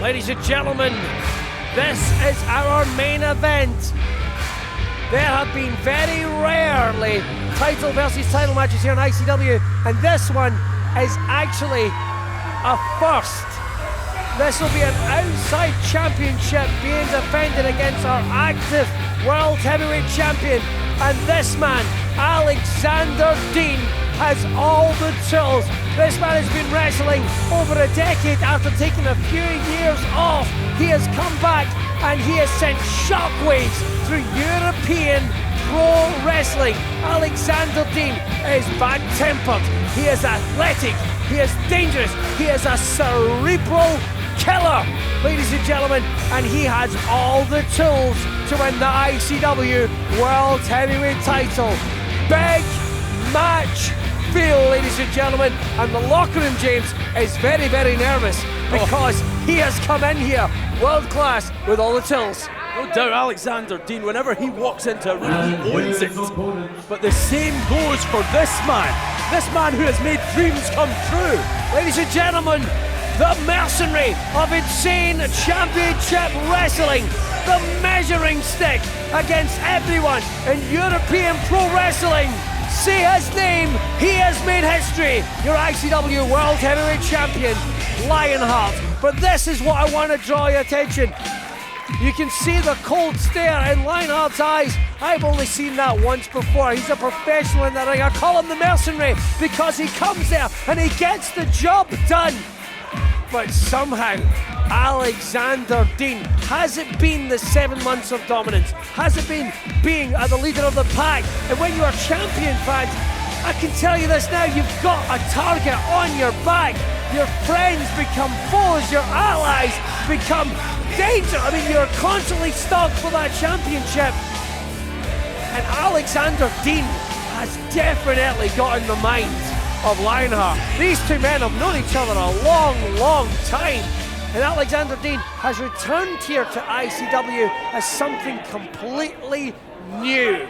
Ladies and gentlemen, this is our main event. There have been very rarely title versus title matches here in ICW, and this one is actually a first. This will be an outside championship being defended against our active world heavyweight champion, and this man, Alexander Dean, has all the tools. This man has been wrestling over a decade after taking a few years off. He has come back and he has sent shockwaves through European pro wrestling. Alexander Dean is bad-tempered, he is athletic, he is dangerous, he is a cerebral killer, ladies and gentlemen, and he has all the tools to win the ICW World Heavyweight title. Big match feel, ladies and gentlemen, and the locker room, James, is very, very nervous because he has come in here world class with all the tools. No doubt Alexander Dean, whenever he walks into a room, he owns it. But the same goes for this man who has made dreams come true. Ladies and gentlemen, the mercenary of insane championship wrestling, the measuring stick against everyone in European pro wrestling. Say his name, he has made history. Your ICW World Heavyweight Champion, Lionheart. But this is what I want to draw your attention. You can see the cold stare in Lionheart's eyes. I've only seen that once before. He's a professional in the ring. I call him the mercenary because he comes there and he gets the job done. But somehow, Alexander Dean, has it been the 7 months of dominance? Has it been being the leader of the pack? And when you're champion, fans, I can tell you this now, you've got a target on your back. Your friends become foes, your allies become danger. I mean, you're constantly stuck for that championship. And Alexander Dean has definitely got in the mind of Lionheart. These two men have known each other a long, long time. And Alexander Dean has returned here to ICW as something completely new.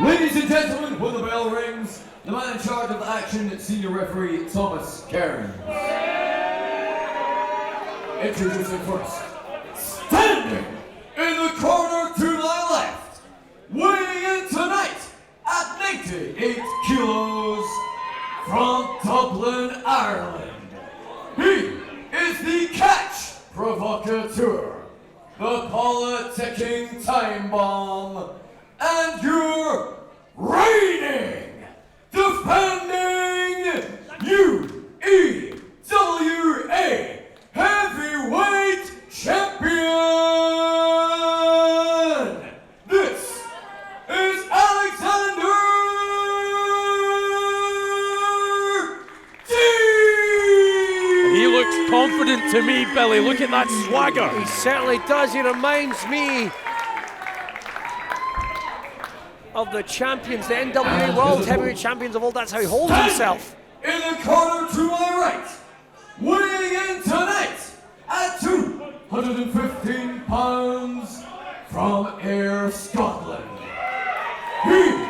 Ladies and gentlemen, when the bell rings, the man in charge of the action, senior referee Thomas Cairns. Introducing first, standing in the corner to my left, weighing in tonight at 98 kilos, from Dublin, Ireland. He is the catch provocateur, the politicking time bomb, and your reigning, defending UEWA Heavyweight Champion. This is Alexander Dean. He looks confident to me, Billy. Look at that swagger. He certainly does. He reminds me of the champions, the NWA World Heavyweight Champions of old. That's how he holds himself. In the corner to my right, weighing in tonight at 215 pounds, from Ayr, Scotland. He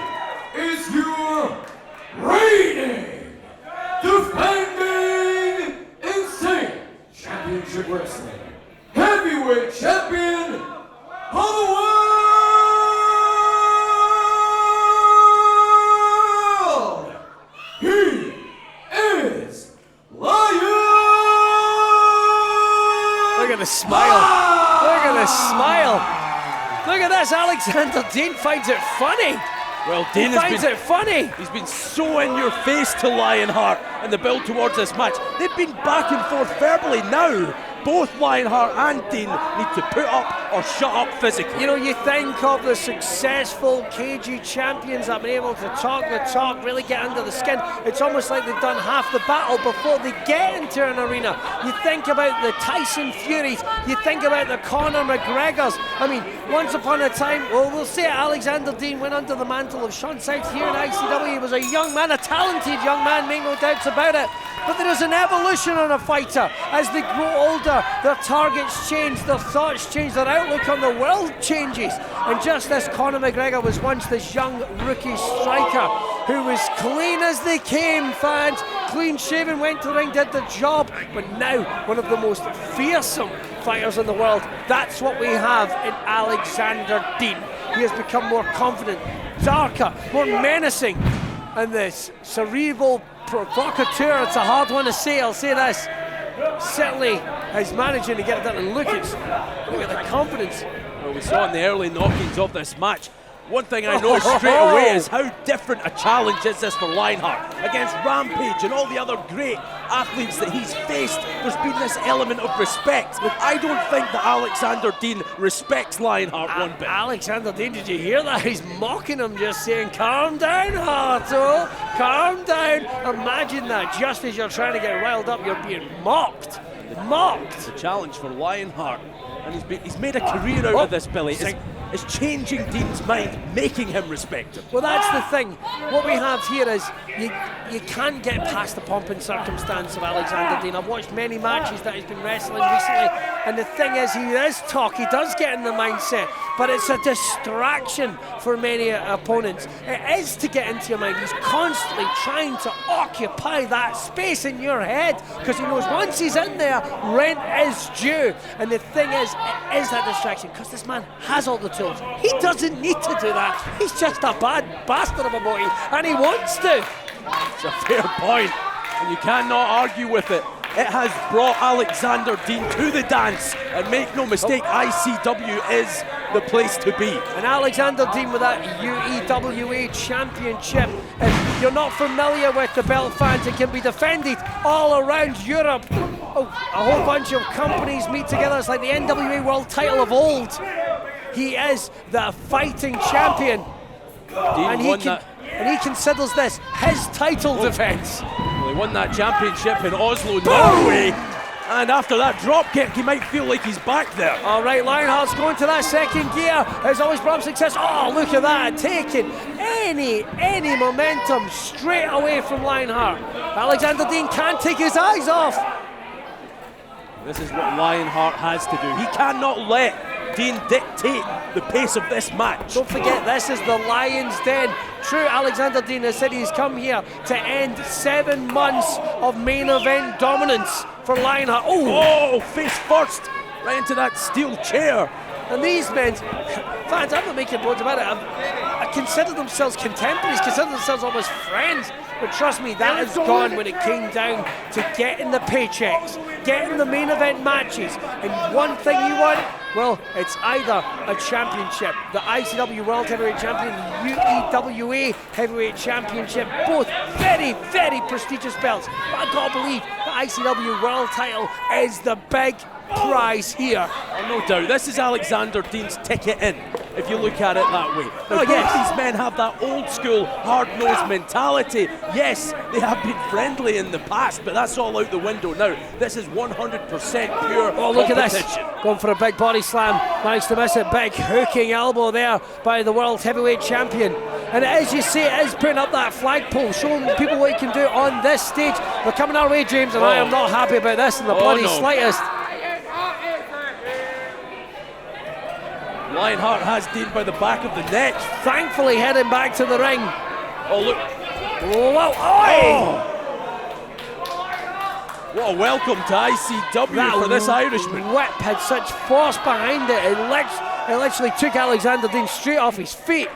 is your reigning, defending, insane championship wrestling heavyweight champion of the world. He is Lion. Look at the smile. Look at the smile. Look at this. Alexander Dean finds it funny. Well, Dean finds it funny. He's been so in your face to Lionheart in the build towards this match. They've been back and forth verbally. Now, both Lionheart and Dean need to put up or shut up physically. You know, you think of the successful KG champions that have been able to talk the talk, really get under the skin. It's almost like they've done half the battle before they get into an arena. You think about the Tyson Furies, you think about the Conor McGregors. I mean, once upon a time, well, we'll say Alexander Dean went under the mantle of Sean South here in ICW. He was a young man, a talented young man, make no doubts about it. But there is an evolution on a fighter. As they grow older, their targets change, their thoughts change, their outlook on the world changes. And just as Conor McGregor was once this young rookie striker who was clean as they came, fans, clean shaven, went to the ring, did the job, but now one of the most fearsome fighters in the world. That's what we have in Alexander Dean. He has become more confident, darker, more menacing, and this cerebral provocateur, it's a hard one to say, I'll say this, certainly is managing to get it done. And look at the confidence. Well, we saw in the early knockings of this match, one thing I noticed straight away is how different a challenge is this for Lionheart against Rampage and all the other great athletes that he's faced. There's been this element of respect. I don't think that Alexander Dean respects Lionheart one bit. Alexander Dean, did you hear that? He's mocking him, just saying, calm down, Harto, calm down. Imagine that, just as you're trying to get riled up, you're being mocked. Mocked. The challenge for Lionheart, and he's made a career out of this, Billy. Is changing Dean's mind, making him respect him. Well, that's the thing. What we have here is you can't get past the pomp and circumstance of Alexander Dean. I've watched many matches that he's been wrestling recently, and the thing is, he is talk, he does get in the mindset, but it's a distraction for many opponents. It is to get into your mind. He's constantly trying to occupy that space in your head, because he knows once he's in there, rent is due. And the thing is, it is that distraction, because this man has all the tools. He doesn't need to do that. He's just a bad bastard of a boy, and he wants to. It's a fair point, and you cannot argue with it. It has brought Alexander Dean to the dance, and make no mistake, ICW is the place to be. And Alexander Dean with that UEWA championship. If you're not familiar with the belt, fans, it can be defended all around Europe. Oh, a whole bunch of companies meet together. It's like the NWA world title of old. He is the fighting champion. And he considers this his title defense. Well, he won that championship in Oslo, Norway. And after that drop kick, he might feel like he's back there. All right, Lionheart's going to that second gear. Has always brought success. Oh, look at that, taking any momentum straight away from Lionheart. Alexander Dean can't take his eyes off. This is what Lionheart has to do. He cannot let Dean dictate the pace of this match. Don't forget, this is the Lion's Den. True, Alexander Dean has said he's come here to end 7 months of main event dominance for Lionheart. Oh, face first, right into that steel chair. And these men, fans, I'm not making bones about it. I consider themselves contemporaries, consider themselves almost friends. But trust me, that is gone when it came down to getting the paychecks, getting the main event matches. And one thing you want, well, it's either a championship, the ICW World Heavyweight Champion, the UEWA Heavyweight Championship, both very, very prestigious belts. But I gotta believe the ICW World title is the big prize here. Oh, no doubt. This is Alexander Dean's ticket in, if you look at it that way. Now, these men have that old school, hard-nosed mentality. Yes, they have been friendly in the past, but that's all out the window now. This is 100% pure Oh, look competition. at this. Going for a big body slam. Managed to miss it. Big hooking elbow there by the World Heavyweight Champion. And as you see, it is putting up that flagpole, showing people what he can do on this stage. They're coming our way, James, and I am not happy about this in the bloody slightest. Lionheart has Dean by the back of the neck. Thankfully heading back to the ring. Oh, look. Whoa, oh. What a welcome to ICW for this Irishman. Whip had such force behind it. It literally took Alexander Dean straight off his feet.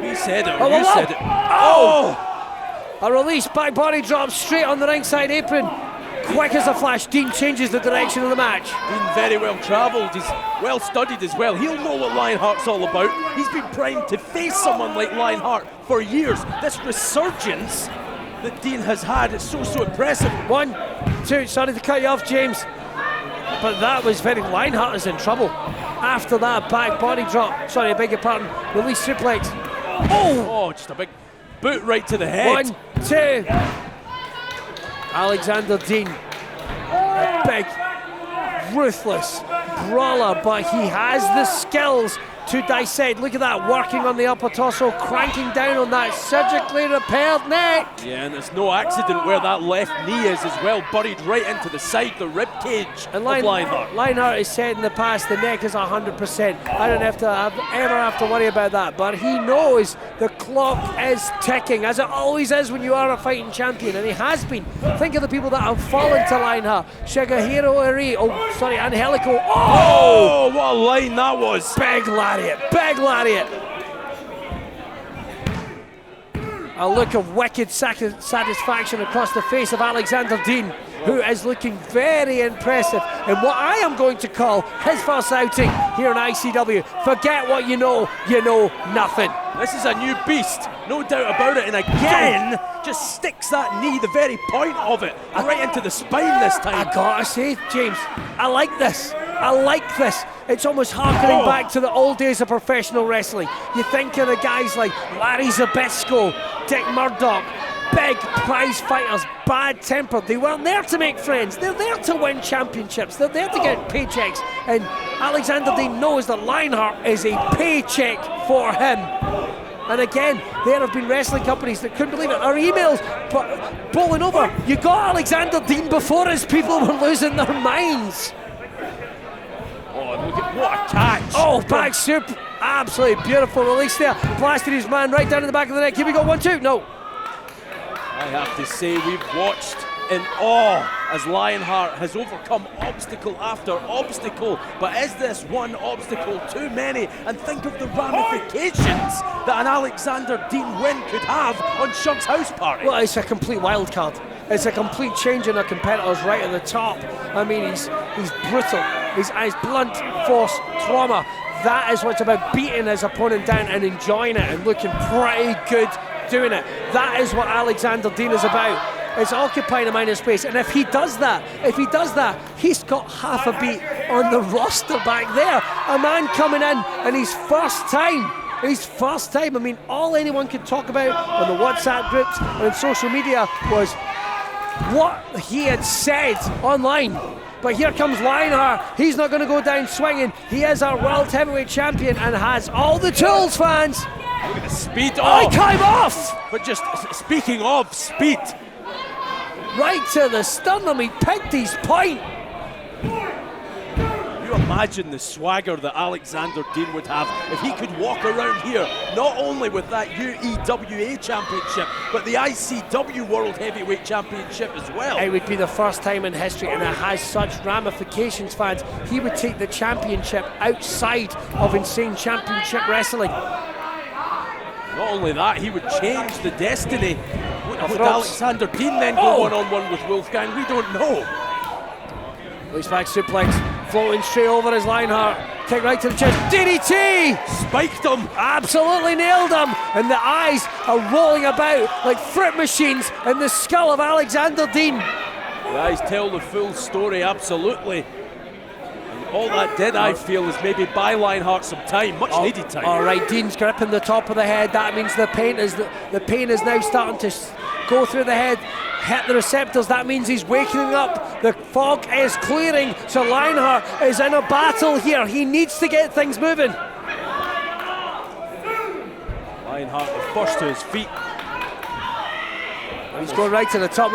He said it, you said it. Oh! A release, back body drop straight on the ringside apron. Quick as a flash, Dean changes the direction of the match. Dean very well travelled, he's well studied as well. He'll know what Lionheart's all about. He's been primed to face someone like Lionheart for years. This resurgence that Dean has had is so impressive. 1, 2, sorry to cut you off, James. But that was very, Lionheart is in trouble. After that back body drop, sorry, I beg your pardon, release suplex. Oh, just a big boot right to the head. 1, 2. Alexander Dean, a big, ruthless brawler, but he has the skills to dissect. Look at that, working on the upper torso, cranking down on that surgically repaired neck. Yeah, and it's no accident where that left knee is as well, buried right into the side, the rib cage of Lionheart. Lionheart has said in the past the neck is 100%. I don't ever have to worry about that, but he knows the clock is ticking, as it always is when you are a fighting champion, and he has been. Think of the people that have fallen to Lionheart. Shigehiro Eri, Angelico. Oh, what a line that was. Big lariat, big lariat. A look of wicked satisfaction across the face of Alexander Dean, who is looking very impressive in what I am going to call his first outing here in ICW. Forget what you know nothing. This is a new beast, no doubt about it, and again, just sticks that knee, the very point of it, right into the spine this time. I gotta say, James, I like this. I like this. It's almost harkening back to the old days of professional wrestling. You think of the guys like Larry Zbyszko, Dick Murdoch, big prize fighters, bad-tempered. They weren't there to make friends. They're there to win championships. They're there to get paychecks. And Alexander Dean knows that Lionheart is a paycheck for him. And again, there have been wrestling companies that couldn't believe it. Our emails bowling over. You got Alexander Dean before his people were losing their minds. Oh, look at what a catch. Oh, back soup. Absolutely beautiful release there. Blasted his man right down in the back of the neck. Here we go, 1-2. No. I have to say, we've watched in awe as Lionheart has overcome obstacle after obstacle. But is this one obstacle too many? And think of the ramifications that an Alexander Dean win could have on Shug's house party. Well, it's a complete wild card. It's a complete change in our competitors right at the top. I mean, he's brutal. He's blunt force trauma. That is what's about, beating his opponent down and enjoying it and looking pretty good doing it. That is what Alexander Dean is about. It's occupying a minor space, and if he does that, he's got half a beat on the roster back there. A man coming in and his first time, I mean, all anyone could talk about on the WhatsApp groups and on social media was what he had said online. But here comes Lionheart. He's not going to go down swinging. He is our world heavyweight champion and has all the tools, fans. Look at the speed. Oh, he came off! But just speaking of speed, right to the sternum, he picked his point. you imagine the swagger that Alexander Dean would have if he could walk around here, not only with that UEWA championship, but the ICW World Heavyweight Championship as well. It would be the first time in history, and it has such ramifications, fans. He would take the championship outside of Insane Championship Wrestling. Not only that, he would change the destiny. Would Alexander Dean then go one-on-one with Wolfgang? We don't know. Least back suplex, floating straight over his Lionheart. Kick right to the chest, DDT! Spiked him! Absolutely nailed him! And the eyes are rolling about like fruit machines in the skull of Alexander Dean. The eyes tell the full story, absolutely. And all that did, I feel, is maybe buy Lionheart some time, much needed time. All right, Dean's gripping the top of the head. That means the pain is now starting to go through the head, hit the receptors. That means he's waking up. The fog is clearing, so Lionheart is in a battle here. He needs to get things moving. Lionheart first to his feet. He's going right to the top.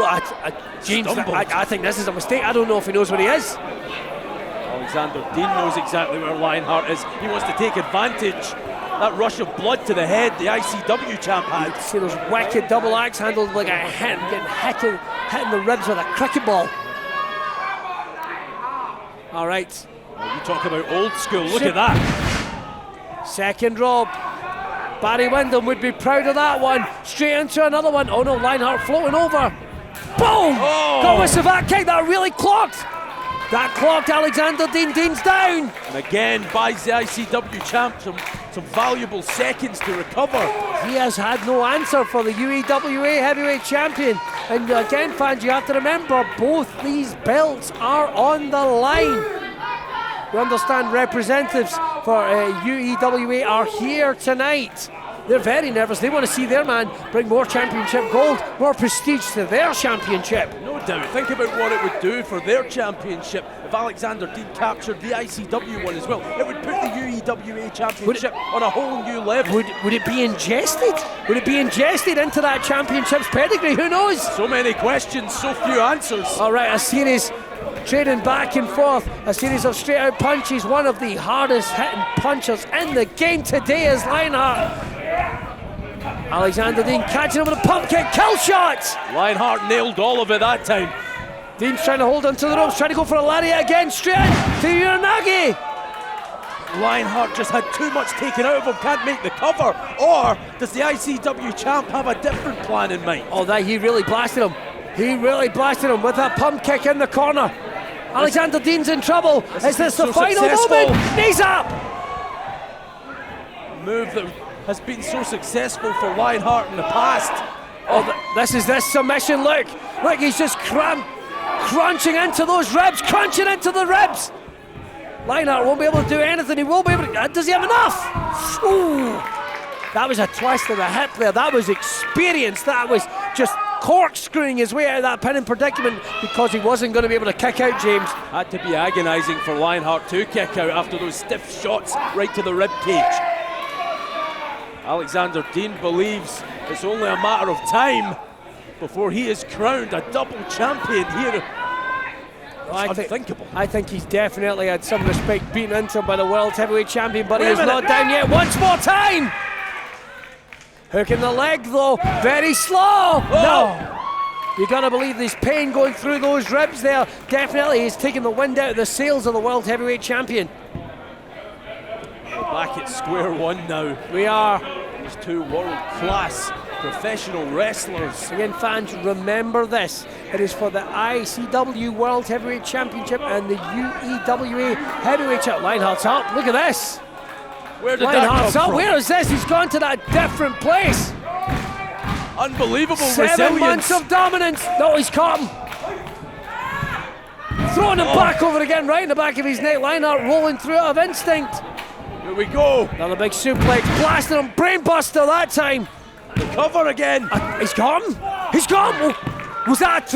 James, I think this is a mistake. I don't know if he knows where he is. Alexander Dean knows exactly where Lionheart is. He wants to take advantage. That rush of blood to the head the ICW champ had. See those wicked double axe handles like a hitting the ribs with a cricket ball. All right. Well, you talk about old school, look at that. Second rope. Barry Windham would be proud of that one. Straight into another one. Oh no, Lionheart floating over. Boom! Oh. Got with that kick, that really clocked. That clocked Alexander Dean. Dean's down. And again, buys the ICW champ some valuable seconds to recover. He has had no answer for the UEWA heavyweight champion. And again, fans, you have to remember, both these belts are on the line. We understand representatives for UEWA are here tonight. They're very nervous. They want to see their man bring more championship gold, more prestige to their championship. No doubt. Think about what it would do for their championship if Alexander Dean captured the ICW one as well. It would put the ICWA Championship on a whole new level. Would it be ingested? Would it be ingested into that championship's pedigree? Who knows? So many questions, so few answers. All right, a series trading back and forth, a series of straight out punches. One of the hardest hitting punchers in the game today is Lionheart. Alexander Dean catching him with a pump kick, kill shots. Lionheart nailed all of it that time. Dean's trying to hold onto the ropes, trying to go for a lariat again, straight in to Uranagi. Lionheart just had too much taken out of him, can't make the cover. Or does the ICW champ have a different plan in mind? Oh, that he really blasted him. He really blasted him with that pump kick in the corner. Alexander Dean's in trouble. Is this the final moment? Knees up! Move that has been so successful for Lionheart in the past. Oh, this is this submission, look. Look, he's just crunching into those ribs, crunching into the ribs. Lionheart won't be able to do anything. He won't be able to. Does he have enough? Ooh. That was a twist of the hip there. That was experience. That was just corkscrewing his way out of that pinning predicament because he wasn't going to be able to kick out, James. Had to be agonising for Lionheart to kick out after those stiff shots right to the rib cage. Alexander Dean believes it's only a matter of time before he is crowned a double champion here. Unthinkable. I think he's definitely had some respect beaten into him by the world heavyweight champion, but he is not down yet. Once more time. Hook in the leg though, very slow. Oh. No. You gotta believe there's pain going through those ribs there. Definitely he's taking the wind out of the sails of the world heavyweight champion. We're back at square one now. We are. These two world-class professional wrestlers. Again, fans, remember this. It is for the ICW World Heavyweight Championship and the UEWA Heavyweight Championship. Lionheart's up. Look at this. Where did Lionheart's that come up. from? Where is this? He's gone to that different place. Unbelievable 7 resilience. months of dominance. No, he's caught him. Throwing him back over again, right in the back of his neck. Lionheart rolling through out of instinct. Here we go. Another big suplex, blasting him, brainbuster that time. The cover again. He's got him. He's got him. Was that a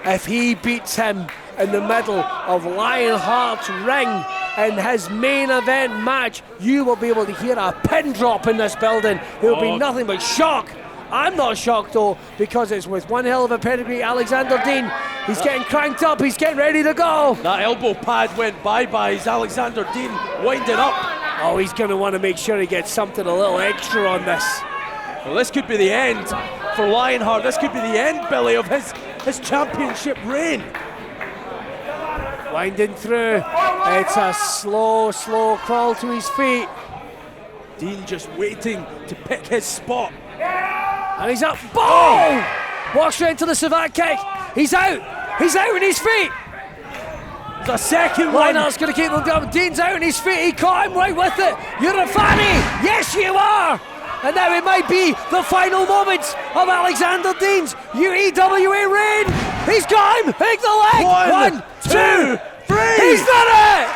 3? If he beats him in the middle of Lionheart's ring in his main event match, you will be able to hear a pin drop in this building. There will be nothing but shock. I'm not shocked though, because it's with one hell of a pedigree, Alexander Dean. He's getting cranked up, he's getting ready to go. That elbow pad went bye-bye as Alexander Dean winding up. Oh, he's going to want to make sure he gets something a little extra on this. Well, this could be the end for Lionheart. This could be the end, Billy, of his championship reign. Winding through. It's a slow crawl to his feet. Dean just waiting to pick his spot. And he's up. Boom! Walks straight into the savate kick. He's out. He's out on his feet. There's a second one. Lionheart's going to keep him going. Dean's out on his feet. He caught him right with it. You're a fanny. Yes, you are. And now it might be the final moments of Alexander Dean's UEWA reign. He's got him. Hit the leg. 1, 2, 3. He's done it.